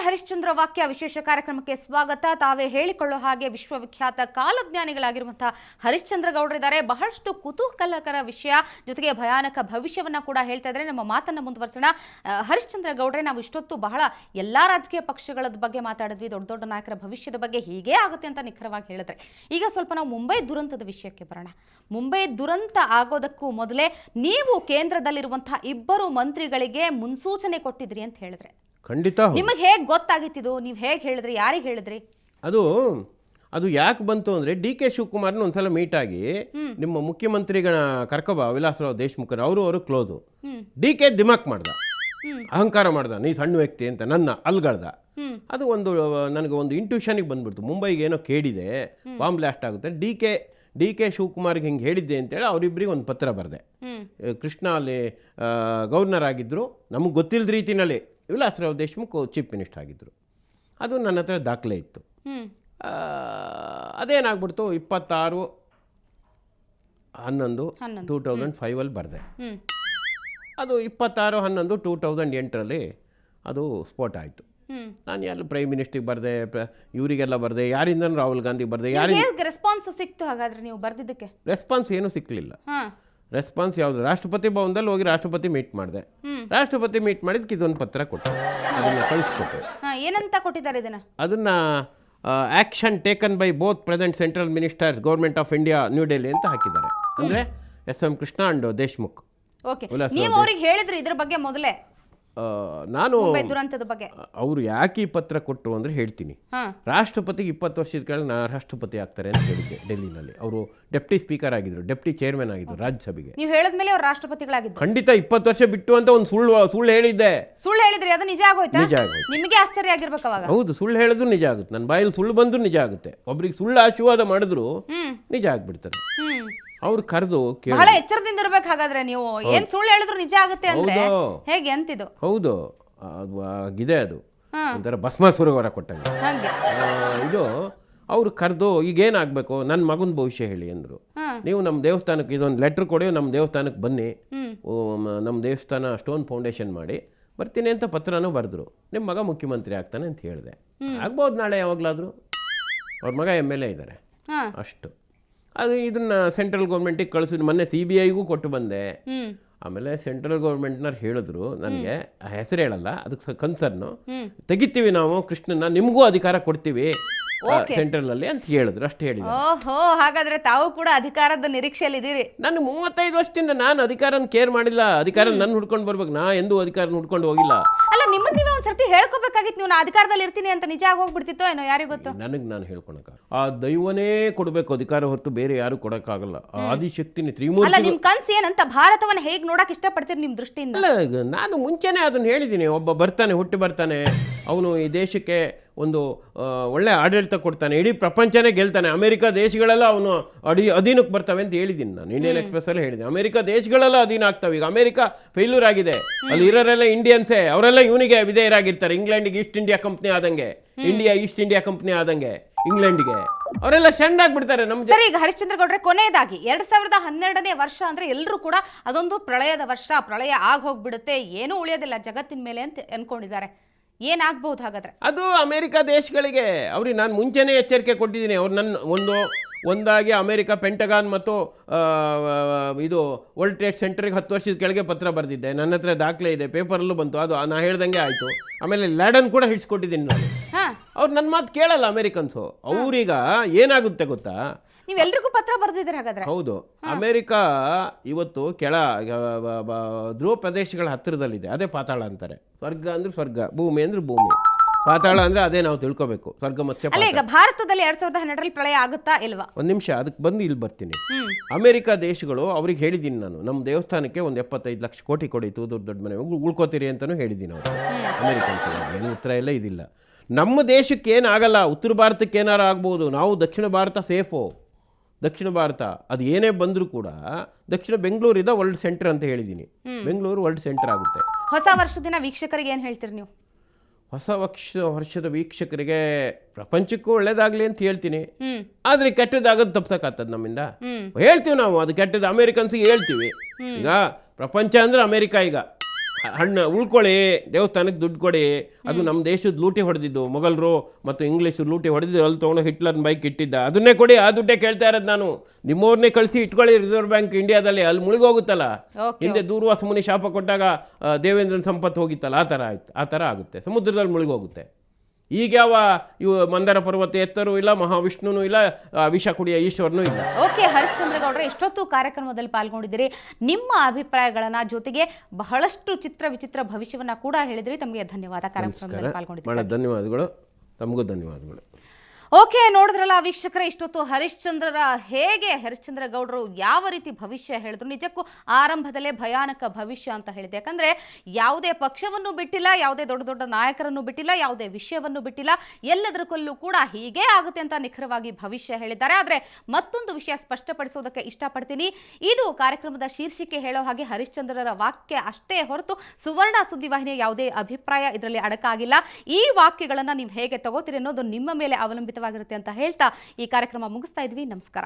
ಹರಿಶ್ಚಂದ್ರ ವಾಕ್ಯ ವಿಶೇಷ ಕಾರ್ಯಕ್ರಮಕ್ಕೆ ಸ್ವಾಗತ. ತಾವೇ ಹೇಳಿಕೊಳ್ಳೋ ಹಾಗೆ ವಿಶ್ವವಿಖ್ಯಾತ ಕಾಲಜ್ಞಾನಿಗಳಾಗಿರುವಂತಹ ಹರಿಶ್ಚಂದ್ರ ಗೌಡರಿದ್ದಾರೆ. ಬಹಳಷ್ಟು ಕುತೂಹಲಕರ ವಿಷಯ ಜೊತೆಗೆ ಭಯಾನಕ ಭವಿಷ್ಯವನ್ನ ಕೂಡ ಹೇಳ್ತಾ ಇದ್ದಾರೆ. ನಮ್ಮ ಮಾತನ್ನ ಮುಂದುವರಿಸೋಣ. ಹರಿಶ್ಚಂದ್ರ ಗೌಡ್ರೆ, ನಾವು ಇಷ್ಟೊತ್ತು ಬಹಳ ಎಲ್ಲಾ ರಾಜಕೀಯ ಪಕ್ಷಗಳ ಬಗ್ಗೆ ಮಾತಾಡಿದ್ವಿ, ದೊಡ್ಡ ದೊಡ್ಡ ನಾಯಕರ ಭವಿಷ್ಯದ ಬಗ್ಗೆ ಹೀಗೆ ಆಗುತ್ತೆ ಅಂತ ನಿಖರವಾಗಿ ಹೇಳಿದ್ರೆ. ಈಗ ಸ್ವಲ್ಪ ನಾವು ಮುಂಬೈ ದುರಂತದ ವಿಷಯಕ್ಕೆ ಬರೋಣ. ಮುಂಬೈ ದುರಂತ ಆಗೋದಕ್ಕೂ ಮೊದಲೇ ನೀವು ಕೇಂದ್ರದಲ್ಲಿರುವಂತಹ ಇಬ್ಬರು ಮಂತ್ರಿಗಳಿಗೆ ಮುನ್ಸೂಚನೆ ಕೊಟ್ಟಿದ್ರಿ ಅಂತ ಹೇಳಿದ್ರೆ ಖಂಡಿತ. ನಿಮಗೆ ಹೇಗೆ ಗೊತ್ತಾಗಿತ್ತಿದು? ನೀವು ಹೇಗೆ ಹೇಳಿದ್ರಿ? ಯಾರಿಗೆ ಹೇಳಿದ್ರಿ? ಅದು ಯಾಕೆ ಬಂತು ಅಂದರೆ DK ಶಿವಕುಮಾರ್ನ ಒಂದ್ಸಲ ಮೀಟ್ ಆಗಿ ನಿಮ್ಮ ಮುಖ್ಯಮಂತ್ರಿಗಳ ಕರ್ಕಬ ವಿಲಾಸರಾವ್ ದೇಶಮುಖರು ಅವರು ಕ್ಲೋಸು. DK ದಿಮಾಕ್ ಮಾಡ್ದ, ಅಹಂಕಾರ ಮಾಡ್ದ, ನೀ ಸಣ್ಣ ವ್ಯಕ್ತಿ ಅಂತ ನನ್ನ ಅಲ್ಗಳ್ದ. ಅದು ನನಗೆ ಒಂದು ಇಂಟ್ಯೂಷನಿಗೆ ಬಂದ್ಬಿಡ್ತು, ಮುಂಬೈಗೆ ಏನೋ ಕೇಳಿದೆ, ಬಾಂಬ್ ಬ್ಲಾಸ್ಟ್ ಆಗುತ್ತೆ. DK ಶಿವಕುಮಾರ್ಗೆ ಹಿಂಗೆ ಹೇಳಿದ್ದೆ ಅಂತೇಳಿ ಅವರಿಬ್ಬರಿಗೆ ಒಂದು ಪತ್ರ ಬರೆದೆ. ಕೃಷ್ಣ ಅಲ್ಲಿ ಗವರ್ನರ್ ಆಗಿದ್ದರು, ನಮಗೆ ಗೊತ್ತಿಲ್ಲದ ರೀತಿಯಲ್ಲಿ ವಿಲಾಸರಾವ್ ದೇಶಮುಖ್ ಚೀಫ್ ಮಿನಿಸ್ಟರ್ ಆಗಿದ್ದರು. ಅದು ನನ್ನ ಹತ್ರ ದಾಖಲೆ ಇತ್ತು. ಅದೇನಾಗ್ಬಿಡ್ತು, 26/11/2005 ಬರೆದೆ. ಅದು 26/11/2008 ಅದು ಸ್ಫೋಟ ಆಯಿತು. ನಾನು ಎಲ್ಲ ಪ್ರೈಮ್ ಮಿನಿಸ್ಟ್ರಿಗೆ ಬರೆದೆ, ಇವರಿಗೆಲ್ಲ ಬರೆದೆ, ಯಾರಿಂದ ರಾಹುಲ್ ಗಾಂಧಿ ಬರೆದೆ. ರೆಸ್ಪಾನ್ಸ್ ಸಿಕ್ತು ಹಾಗಾದ್ರೆ ನೀವು ಬರೆದಿದ್ದಕ್ಕೆ? ರೆಸ್ಪಾನ್ಸ್ ಏನೂ ಸಿಕ್ಕಲಿಲ್ಲ. ರೆಸ್ಪಾನ್ಸ್ ಯಾವುದು? ರಾಷ್ಟ್ರಪತಿ ಭವನದಲ್ಲಿ ಹೋಗಿ ರಾಷ್ಟ್ರಪತಿ ಮೀಟ್ ಮಾಡಿದೆ. ರಾಷ್ಟ್ರಪತಿ ಮೀಟ್ ಮಾಡಿದಕ್ಕೆ ಇದೊಂದು ಪತ್ರ ಕೊಟ್ಟೆ, ಅದನ್ನು ಕಳಿಸ್ಕೊಟ್ಟೆ. ಏನಂತ ಕೊಟ್ಟಿದ್ದಾರೆ ಇದನ್ನು? ಅದನ್ನು action taken by both present central ministers government of India new Delhi ಅಂತ ಹಾಕಿದ್ದಾರೆ. ಅಂದರೆ SM ಕೃಷ್ಣ ಅಂಡ್ ದೇಶಮುಖ್. ನೀವು ಅವ್ರಿಗೆ ಹೇಳಿದ್ರಿ ಇದ್ರ ಬಗ್ಗೆ ಮೊದಲೇ? ನಾನು ದುರಂತದ ಬಗ್ಗೆ ಅವರು ಯಾಕೆ ಈ ಪತ್ರ ಕೊಟ್ಟರು ಅಂದರೆ ಹೇಳ್ತೀನಿ. ರಾಷ್ಟ್ರಪತಿಗೆ 20 ವರ್ಷದ ಕೆಳಗೆ ರಾಷ್ಟ್ರಪತಿ ಆಗ್ತಾರೆ ಅಂತ ಹೇಳಿದ್ದೆ ಡೆಲ್ಲಿನಲ್ಲಿ. ಅವರು ಡೆಪ್ಟಿ ಸ್ಪೀಕರ್ ಆಗಿದ್ರು, ಡೆಪ್ಟಿ ಚೇರ್ಮನ್ ಆಗಿದ್ರು ರಾಜ್ಯಸಭೆಗೆ. ನೀವು ಹೇಳಿದ್ಮೇಲೆ ಅವ್ರು ರಾಷ್ಟ್ರಪತಿಗಳಾಗಿದ್ರು? ಖಂಡಿತ 20 ವರ್ಷ ಬಿಟ್ಟು ಅಂತ ಒಂದು ಸುಳ್ಳು ಹೇಳಿದ್ದೆ. ಸುಳ್ಳು ಹೇಳಿದ್ರಿ, ಅದು ನಿಜ ಆಗೋಯ್ತಾ? ನಿಜ ಆಗೋಯ್ತು. ನಿಮಗೆ ಆಶ್ಚರ್ಯ ಆಗಿರ್ಬೇಕು ಅವಾಗ. ಹೌದು, ಸುಳ್ಳು ಹೇಳಿದ್ರು ನಿಜ ಆಗುತ್ತೆ. ನನ್ನ ಬಾಯಲ್ಲಿ ಸುಳ್ಳು ಬಂದ್ರು ನಿಜ ಆಗುತ್ತೆ. ಒಬ್ರಿಗೆ ಸುಳ್ಳು ಆಶೀರ್ವಾದ ಮಾಡಿದ್ರು ನಿಜ ಆಗ್ಬಿಡ್ತಾರೆ. ಅವ್ರು ಕರೆದು ಬಹಳ ಎಚ್ಚರದಿಂದ ಇರ್ಬೇಕು ಹಾಗಾದ್ರೆ. ನೀವು ಏನ್ ಸುಳ್ಳು ಹೇಳಿದ್ರು ನಿಜ ಆಗುತ್ತೆ ಅಂದ್ರೆ ಹೇಗೆ ಅಂತಿದ್ದು? ಹೌದು, ಇದೆ. ಅದು ಒಂಥರ ಭಸ್ಮಾಸುರವರ ಕೊಟ್ಟಂಗೆ. ಇದು ಅವ್ರು ಕರೆದು ಈಗೇನಾಗಬೇಕು, ನನ್ನ ಮಗನ ಭವಿಷ್ಯ ಹೇಳಿ ಅಂದರು. ನೀವು ನಮ್ಮ ದೇವಸ್ಥಾನಕ್ಕೆ ಇದೊಂದು ಲೆಟ್ರ್ ಕೊಡಿ, ನಮ್ಮ ದೇವಸ್ಥಾನಕ್ಕೆ ಬನ್ನಿ, ನಮ್ಮ ದೇವಸ್ಥಾನ ಸ್ಟೋನ್ ಫೌಂಡೇಶನ್ ಮಾಡಿ ಬರ್ತೀನಿ ಅಂತ ಪತ್ರನೂ ಬರೆದ್ರು. ನಿಮ್ಮ ಮಗ ಮುಖ್ಯಮಂತ್ರಿ ಆಗ್ತಾನೆ ಅಂತ ಹೇಳಿದೆ. ಆಗ್ಬೋದು ನಾಳೆ ಯಾವಾಗಲಾದರೂ. ಅವ್ರ ಮಗ MLA ಇದ್ದಾರೆ ಅಷ್ಟು. ಅದು ಇದನ್ನು ಸೆಂಟ್ರಲ್ ಗೌರ್ಮೆಂಟಿಗೆ ಕಳಿಸಿದ್ರು. ಮೊನ್ನೆ CBIಗೂ ಕೊಟ್ಟು ಬಂದೆ. ಆಮೇಲೆ ಸೆಂಟ್ರಲ್ ಗೌರ್ಮೆಂಟ್ನವ್ರು ಹೇಳಿದ್ರು ನನಗೆ, ಹೆಸರು ಹೇಳಲ್ಲ, ಅದಕ್ಕೆ ಕನ್ಸರ್ನು, ತೆಗಿತೀವಿ ನಾವು ಕೃಷ್ಣನ, ನಿಮಗೂ ಅಧಿಕಾರ ಕೊಡ್ತೀವಿ ಸೆಂಟ್ರಲ್ ಅಲ್ಲಿ ಅಂತ ಹೇಳಿದ್ರು. ಅಷ್ಟು ಹೇಳಿದ್ರು. ಓಹೋ, ಹಾಗಾದ್ರೆ ತಾವು ಕೂಡ ಅಧಿಕಾರದ ನಿರೀಕ್ಷೆಯಲ್ಲಿ ಇದ್ದೀರಿ? ನಾನು 35 ವರ್ಷದಿಂದ ನಾನು ಅಧಿಕಾರನ ಕೇರ್ ಮಾಡಿಲ್ಲ. ಅಧಿಕಾರ ನನ್ನ ಹುಡ್ಕೊಂಡು ಬರ್ಬೇಕು, ನಾ ಎಂದೂ ಅಧಿಕಾರ ಹುಡ್ಕೊಂಡು ಹೋಗಿಲ್ಲ. ಅಲ್ಲ, ನಿಮ್ಮನ್ನ ನೀವೇ ಒಂದ್ಸರ್ತಿ ಹೇಳ್ಕೋಬೇಕಾಗಿತ್ತು, ನೀವು ನಾ ಅಧಿಕಾರದಲ್ಲಿ ಇರ್ತೀನಿ ಅಂತ. ನಿಜ ಆಗೋಗ್ಬಿಡ್ತಿತ್ತೋ ಏನೋ, ಯಾರಿಗೂ ಗೊತ್ತು. ನನಗೆ ನಾನು ಹೇಳ್ಕೊಳಕ ಆ ದೈವನೇ ಕೊಡಬೇಕು ಅಧಿಕಾರ, ಹೊರತು ಬೇರೆ ಯಾರು ಕೊಡಕ್ಕಾಗಲ್ಲ. ಆದಿಶಕ್ತಿನಿ ತ್ರಿಮೂರ್ತಿ. ಅಲ್ಲ, ನಿಮ್ ಕನ್ಸು ಏನಂತ? ಭಾರತವನ್ನ ಹೇಗ್ ನೋಡಕ್ ಇಷ್ಟಪಡ್ತೀರಿ ನಿಮ್ ದೃಷ್ಟಿಯಿಂದ? ಅಲ್ಲ, ನಾನು ಮುಂಚೆನೆ ಅದನ್ನ ಹೇಳಿದ್ದೀನಿ. ಒಬ್ಬ ಹುಟ್ಟಿ ಬರ್ತಾನೆ, ಅವನು ಈ ದೇಶಕ್ಕೆ ಒಂದು ಒಳ್ಳೆ ಆಡಳಿತ ಕೊಡ್ತಾನೆ, ಇಡೀ ಪ್ರಪಂಚನೇ ಗೆಲ್ತಾನೆ, ಅಮೆರಿಕ ದೇಶಗಳೆಲ್ಲ ಅವನು ಅಧೀನಕ್ಕೆ ಬರ್ತವೆ ಅಂತ ಹೇಳಿದ್ದೀನಿ ನಾನು. ಇಂಡಿಯನ್ ಎಕ್ಸ್ಪ್ರೆಸ್ಸಲ್ಲಿ ಹೇಳಿದ್ದೀನಿ, ಅಮೆರಿಕ ದೇಶಗಳೆಲ್ಲ ಅಧೀನ ಆಗ್ತವೆ. ಈಗ ಅಮೆರಿಕ ಫೇಲ್ಯೂರ್ ಆಗಿದೆ, ಅಲ್ಲಿ ಇರೋರೆಲ್ಲ ಇಂಡಿಯನ್ಸೇ, ಅವರೆಲ್ಲ ಇವನಿಗೆ ವಿಧೇಯರಾಗಿರ್ತಾರೆ. ಇಂಗ್ಲೆಂಡಿಗೆ ಈಸ್ಟ್ ಇಂಡಿಯಾ ಕಂಪ್ನಿ ಆದಂಗೆ, ಇಂಡಿಯಾ ಈಸ್ಟ್ ಇಂಡಿಯಾ ಕಂಪ್ನಿ ಆದಂಗೆ ಇಂಗ್ಲೆಂಡ್ಗೆ ಅವರೆಲ್ಲ ಸೆಂಡ್ ಆಗ್ಬಿಡ್ತಾರೆ. ನಮ್ಗೆ ಸರಿ, ಈಗ ಹರಿಶ್ಚಂದ್ರ ಗೌಡ್ರೆ, ಕೊನೆಯದಾಗಿ 2012ನೇ ವರ್ಷ ಅಂದ್ರೆ ಎಲ್ಲರೂ ಕೂಡ ಅದೊಂದು ಪ್ರಳಯದ ವರ್ಷ, ಪ್ರಳಯ ಆಗ ಹೋಗ್ಬಿಡುತ್ತೆ, ಏನೂ ಉಳಿಯೋದಿಲ್ಲ ಜಗತ್ತಿನ ಮೇಲೆ ಅಂತ ಅನ್ಕೊಂಡಿದ್ದಾರೆ. ಏನಾಗ್ಬಹುದು ಹಾಗಾದ್ರೆ? ಅದು ಅಮೆರಿಕ ದೇಶಗಳಿಗೆ ಅವ್ರಿಗೆ ನಾನು ಮುಂಚೆನೇ ಎಚ್ಚರಿಕೆ ಕೊಟ್ಟಿದ್ದೀನಿ. ಅವ್ರು ನನ್ನ ಒಂದಾಗಿ ಅಮೆರಿಕ ಪೆಂಟಗಾನ್ ಮತ್ತು ಇದು ವರ್ಲ್ಡ್ ಟ್ರೇಡ್ ಸೆಂಟರ್ಗೆ 10 ವರ್ಷದ ಕೆಳಗೆ ಪತ್ರ ಬರೆದಿದ್ದೆ. ನನ್ನ ಹತ್ರ ದಾಖಲೆ ಇದೆ, ಪೇಪರಲ್ಲೂ ಬಂತು. ಅದು ನಾ ಹೇಳ್ದಂಗೆ ಆಯಿತು. ಆಮೇಲೆ ಲ್ಯಾಡನ್ ಕೂಡ ಹಿಡ್ಸ್ಕೊಟ್ಟಿದ್ದೀನಿ ನಾನು. ಅವ್ರು ನನ್ನ ಮಾತು ಕೇಳಲ್ಲ ಅಮೆರಿಕನ್ಸು. ಅವ್ರೀಗ ಏನಾಗುತ್ತೆ ಗೊತ್ತಾ, ನೀವೆಲ್ರಿಗೂ ಪತ್ರ ಬರೆದಿದ್ದೀರಿ ಹಾಗಾದ್ರೆ? ಹೌದು. ಅಮೆರಿಕ ಇವತ್ತು ಧ್ರುವ ಪ್ರದೇಶಗಳ ಹತ್ತಿರದಲ್ಲಿದೆ. ಅದೇ ಪಾತಾಳ ಅಂತಾರೆ. ಸ್ವರ್ಗ ಅಂದ್ರೆ ಸ್ವರ್ಗ, ಭೂಮಿ ಅಂದ್ರೆ ಭೂಮಿ, ಪಾತಾಳ ಅಂದ್ರೆ ಅದೇ ನಾವು ತಿಳ್ಕೋಬೇಕು. ಸ್ವರ್ಗ ಮತ್ತೆ ಈಗ ಭಾರತದಲ್ಲಿ 2012ರಲ್ಲಿ ಪ್ರಳಯ ಆಗುತ್ತಾ ಇಲ್ವಾ? ಒಂದು ನಿಮಿಷ, ಅದಕ್ಕೆ ಬಂದು ಇಲ್ಲಿ ಬರ್ತೀನಿ. ಅಮೆರಿಕ ದೇಶಗಳು ಅವ್ರಿಗೆ ಹೇಳಿದ್ದೀನಿ ನಾನು, ನಮ್ಮ ದೇವಸ್ಥಾನಕ್ಕೆ ಒಂದು 75 ಲಕ್ಷ ಕೋಟಿ ಕೊಡಿತು, ದೊಡ್ಡ ಮನೆ ಉಳ್ಕೋತೀರಿ ಅಂತಲೂ ಹೇಳಿದ್ದೀನಿ ಅವರು. ಅಮೆರಿಕನ್ಸ್ ಏನು ಉತ್ತರ ಎಲ್ಲ ಇದಿಲ್ಲ. ನಮ್ಮ ದೇಶಕ್ಕೆ ಏನಾಗಲ್ಲ, ಉತ್ತರ ಭಾರತಕ್ಕೆ ಏನಾರು ಆಗ್ಬೋದು. ನಾವು ದಕ್ಷಿಣ ಭಾರತ ಸೇಫು. ದಕ್ಷಿಣ ಭಾರತ ಅದು ಏನೇ ಬಂದರೂ ಕೂಡ ದಕ್ಷಿಣ ಬೆಂಗಳೂರಿದ ವರ್ಲ್ಡ್ ಸೆಂಟರ್ ಅಂತ ಹೇಳಿದ್ದೀನಿ. ಬೆಂಗಳೂರು ವರ್ಲ್ಡ್ ಸೆಂಟರ್ ಆಗುತ್ತೆ. ಹೊಸ ವರ್ಷದಿನ ವೀಕ್ಷಕರಿಗೆ ಏನು ಹೇಳ್ತೀರಿ ನೀವು? ಹೊಸ ವರ್ಷದ ವೀಕ್ಷಕರಿಗೆ ಪ್ರಪಂಚಕ್ಕೂ ಒಳ್ಳೇದಾಗ್ಲಿ ಅಂತ ಹೇಳ್ತೀನಿ. ಆದ್ರೆ ಕೆಟ್ಟದಾಗದು ತಪ್ಸಕ್ಕಾಗ್ತದೆ ನಮ್ಮಿಂದ. ಹೇಳ್ತೀವಿ ನಾವು, ಅದು ಕೆಟ್ಟದ್ದು ಅಮೆರಿಕನ್ಸಿಗೆ ಹೇಳ್ತೀವಿ. ಈಗ ಪ್ರಪಂಚ ಅಂದ್ರೆ ಅಮೆರಿಕ ಈಗ ಹಣ್ಣು ಉಳ್ಕೊಳ್ಳಿ, ದೇವಸ್ಥಾನಕ್ಕೆ ದುಡ್ಡು ಕೊಡಿ, ಅದು ನಮ್ಮ ದೇಶದ ಲೂಟಿ ಹೊಡೆದಿದ್ದು, ಮೊಘಲರು ಮತ್ತು ಇಂಗ್ಲೀಷರು ಲೂಟಿ ಹೊಡೆದಿದ್ದು, ಅಲ್ಲಿ ತೊಗೊಂಡು ಹಿಟ್ಲರ್ನ ಬೈಕ್ ಇಟ್ಟಿದ್ದ, ಅದನ್ನೇ ಕೊಡಿ, ಆ ದುಡ್ಡೇ ಕೇಳ್ತಾ ಇರೋದು ನಾನು. ನಿಮ್ಮವ್ರನ್ನೇ ಕಳಿಸಿ ಇಟ್ಕೊಳ್ಳಿ ರಿಸರ್ವ್ ಬ್ಯಾಂಕ್ ಇಂಡಿಯಾದಲ್ಲಿ, ಅಲ್ಲಿ ಮುಳುಗೋಗುತ್ತಲ್ಲ. ಹಿಂದೆ ದೂರ್ವಾಸ ಮುನಿ ಶಾಪ ಕೊಟ್ಟಾಗ ದೇವೇಂದ್ರನ ಸಂಪತ್ತು ಹೋಗಿತ್ತಲ್ಲ, ಆ ಥರ ಆಯ್ತು, ಆ ಥರ ಆಗುತ್ತೆ, ಸಮುದ್ರದಲ್ಲಿ ಮುಳುಗೋಗುತ್ತೆ. ಈಗ ಯಾವ ಇವು ಮಂದಾರ ಪರ್ವತ ಎತ್ತರೂ ಇಲ್ಲ, ಮಹಾವಿಷ್ಣುನೂ ಇಲ್ಲ, ವಿಷ ಕುಡಿಯ ಈಶ್ವರನೂ ಇಲ್ಲ. ಓಕೆ, ಹರಿಶ್ಚಂದ್ರ ಗೌಡ್ರೆ, ಎಷ್ಟೊತ್ತು ಕಾರ್ಯಕ್ರಮದಲ್ಲಿ ಪಾಲ್ಗೊಂಡಿದ್ದೀರಿ, ನಿಮ್ಮ ಅಭಿಪ್ರಾಯಗಳನ್ನ ಜೊತೆಗೆ ಬಹಳಷ್ಟು ಚಿತ್ರ ವಿಚಿತ್ರ ಭವಿಷ್ಯವನ್ನ ಕೂಡ ಹೇಳಿದ್ರಿ. ತಮಗೆ ಧನ್ಯವಾದ. ಕಾರ್ಯಕ್ರಮದಲ್ಲಿ ಪಾಲ್ಗೊಂಡಿದ್ದೀರಿ, ಬಹಳ ಧನ್ಯವಾದಗಳು. ತಮಗೂ ಧನ್ಯವಾದಗಳು. ಓಕೆ, ನೋಡಿದ್ರಲ್ಲ ವೀಕ್ಷಕರೇ, ಇಷ್ಟೊತ್ತು ಹರಿಶ್ಚಂದ್ರ ಗೌಡರು ಯಾವ ರೀತಿ ಭವಿಷ್ಯ ಹೇಳಿದ್ರು. ನಿಜಕ್ಕೂ ಆರಂಭದಲ್ಲೇ ಭಯಾನಕ ಭವಿಷ್ಯ ಅಂತ ಹೇಳಿದೆ. ಯಾಕಂದ್ರೆ ಯಾವುದೇ ಪಕ್ಷವನ್ನು ಬಿಟ್ಟಿಲ್ಲ, ಯಾವುದೇ ದೊಡ್ಡ ದೊಡ್ಡ ನಾಯಕರನ್ನು ಬಿಟ್ಟಿಲ್ಲ, ಯಾವುದೇ ವಿಷಯವನ್ನು ಬಿಟ್ಟಿಲ್ಲ, ಎಲ್ಲದರಕ್ಕಲ್ಲೂ ಕೂಡ ಹೀಗೆ ಆಗುತ್ತೆ ಅಂತ ನಿಖರವಾಗಿ ಭವಿಷ್ಯ ಹೇಳಿದ್ದಾರೆ. ಆದರೆ ಮತ್ತೊಂದು ವಿಷಯ ಸ್ಪಷ್ಟಪಡಿಸೋದಕ್ಕೆ ಇಷ್ಟಪಡ್ತೀನಿ. ಇದು ಕಾರ್ಯಕ್ರಮದ ಶೀರ್ಷಿಕೆ ಹೇಳೋ ಹಾಗೆ ಹರಿಶ್ಚಂದ್ರರ ವಾಕ್ಯ ಅಷ್ಟೇ ಹೊರತು ಸುವರ್ಣ ಸುದ್ದಿವಾಹಿನಿಯ ಯಾವುದೇ ಅಭಿಪ್ರಾಯ ಇದರಲ್ಲಿ ಅಡಕಾಗಿಲ್ಲ. ಈ ವಾಕ್ಯಗಳನ್ನು ನೀವು ಹೇಗೆ ತಗೋತೀರಿ ಅನ್ನೋದು ನಿಮ್ಮ ಮೇಲೆ ಅವಲಂಬಿತವಾಗಿರುತ್ತೆ ಅಂತ ಹೇಳ್ತಾ ಈ ಕಾರ್ಯಕ್ರಮ ಮುಗಿಸ್ತಾ ಇದ್ವಿ. ನಮಸ್ಕಾರ.